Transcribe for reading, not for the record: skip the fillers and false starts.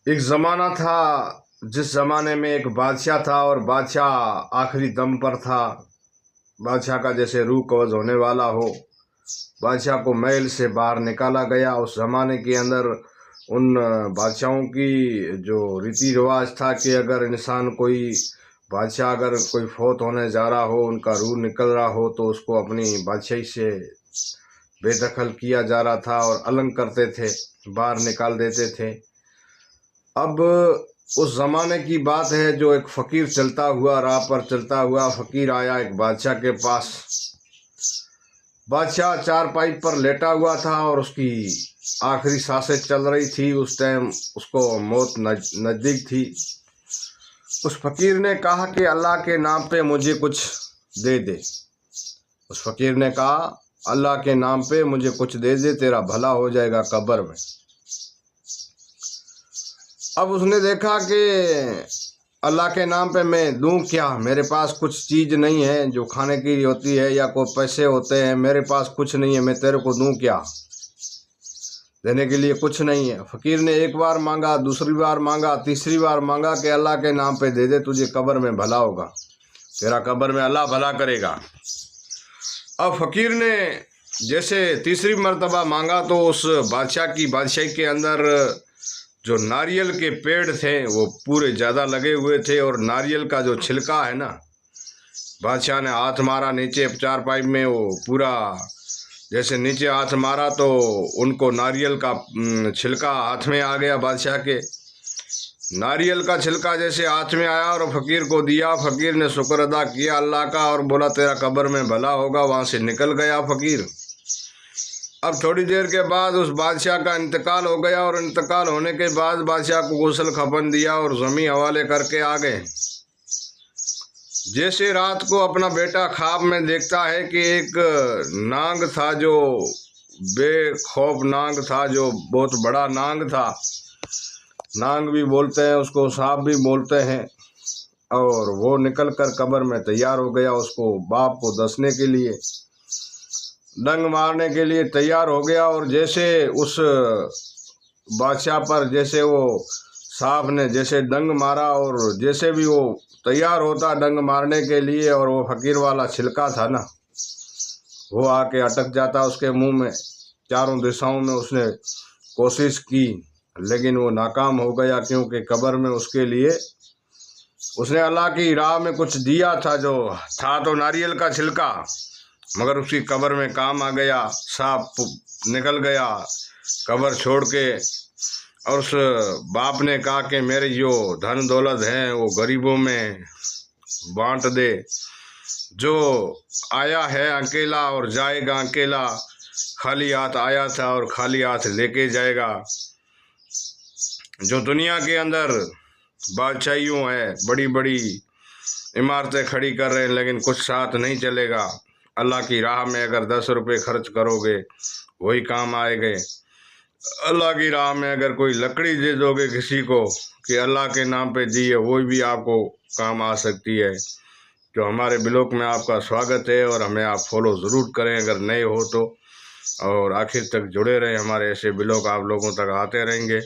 एक ज़माना था जिस ज़माने में एक बादशाह था और बादशाह आखिरी दम पर था। बादशाह का जैसे रूह कब्ज़ होने वाला हो, बादशाह को महल से बाहर निकाला गया। उस ज़माने के अंदर उन बादशाहों की जो रीति रिवाज था कि अगर इंसान कोई बादशाह अगर कोई फौत होने जा रहा हो, उनका रूह निकल रहा हो, तो उसको अपनी बादशाही से बेदखल किया जा रहा था और अलग करते थे, बाहर निकाल देते थे। अब उस ज़माने की बात है, जो एक फ़कीर चलता हुआ राह पर चलता हुआ फ़कीर आया एक बादशाह के पास। बादशाह चारपाई पर लेटा हुआ था और उसकी आखिरी सांसें चल रही थी। उस टाइम उसको मौत नज़दीक थी। उस फ़कीर ने कहा कि अल्लाह के नाम पे मुझे कुछ दे दे। उस फ़कीर ने कहा, अल्लाह के नाम पे मुझे कुछ दे दे, तेरा भला हो जाएगा कब्र में। अब उसने देखा कि अल्लाह के नाम पे मैं दूं क्या, मेरे पास कुछ चीज़ नहीं है जो खाने की होती है या कोई पैसे होते हैं, मेरे पास कुछ नहीं है, मैं तेरे को दूं क्या, देने के लिए कुछ नहीं है। फ़कीर ने एक बार मांगा, दूसरी बार मांगा, तीसरी बार मांगा कि अल्लाह के नाम पे दे दे, तुझे कब्र में भला होगा, तेरा कब्र में अल्लाह भला करेगा। अब फ़कीर ने जैसे तीसरी मर्तबा मांगा तो उस बादशाह की बादशाही के अंदर जो नारियल के पेड़ थे वो पूरे ज़्यादा लगे हुए थे, और नारियल का जो छिलका है ना, बादशाह ने हाथ मारा नीचे चारपाई में, वो पूरा जैसे नीचे हाथ मारा तो उनको नारियल का छिलका हाथ में आ गया। बादशाह के नारियल का छिलका जैसे हाथ में आया और फ़कीर को दिया। फ़कीर ने शुक्र अदा किया अल्लाह का और बोला तेरा कब्र में भला होगा। वहाँ से निकल गया फ़कीर। अब थोड़ी देर के बाद उस बादशाह का इंतकाल हो गया, और इंतकाल होने के बाद बादशाह को गुस्ल खफन दिया और ज़मीन हवाले करके आ गए। जैसे रात को अपना बेटा ख्वाब में देखता है कि एक नांग था, जो बेखौफ नांग था, जो बहुत बड़ा नांग था, नांग भी बोलते हैं उसको, सांप भी बोलते हैं, और वो निकल कर कब्र में तैयार हो गया। उसको बाप को दसने के लिए, डंग मारने के लिए तैयार हो गया। और जैसे उस बादशाह पर जैसे वो सांप ने जैसे डंग मारा, और जैसे भी वो तैयार होता डंग मारने के लिए, और वो फ़कीर वाला छिलका था ना, वो आके अटक जाता उसके मुंह में। चारों दिशाओं में उसने कोशिश की, लेकिन वो नाकाम हो गया, क्योंकि कब्र में उसके लिए उसने अल्लाह की राह में कुछ दिया था, जो था तो नारियल का छिलका, मगर उसकी कब्र में काम आ गया। सांप निकल गया कब्र छोड़ के, और उस बाप ने कहा कि मेरे जो धन दौलत हैं वो गरीबों में बांट दे, जो आया है अकेला और जाएगा अकेला, खाली हाथ आया था और खाली हाथ लेके जाएगा। जो दुनिया के अंदर बादशाहियों है, बड़ी बड़ी इमारतें खड़ी कर रहे हैं, लेकिन कुछ साथ नहीं चलेगा। अल्लाह की राह में अगर 10 रुपये खर्च करोगे वही काम आएंगे। अल्लाह की राह में अगर कोई लकड़ी दे दोगे किसी को कि अल्लाह के नाम पे दी है, वो भी आपको काम आ सकती है। तो हमारे ब्लॉग में आपका स्वागत है, और हमें आप फॉलो ज़रूर करें अगर नए हो तो, और आखिर तक जुड़े रहें। हमारे ऐसे ब्लॉग आप लोगों तक आते रहेंगे।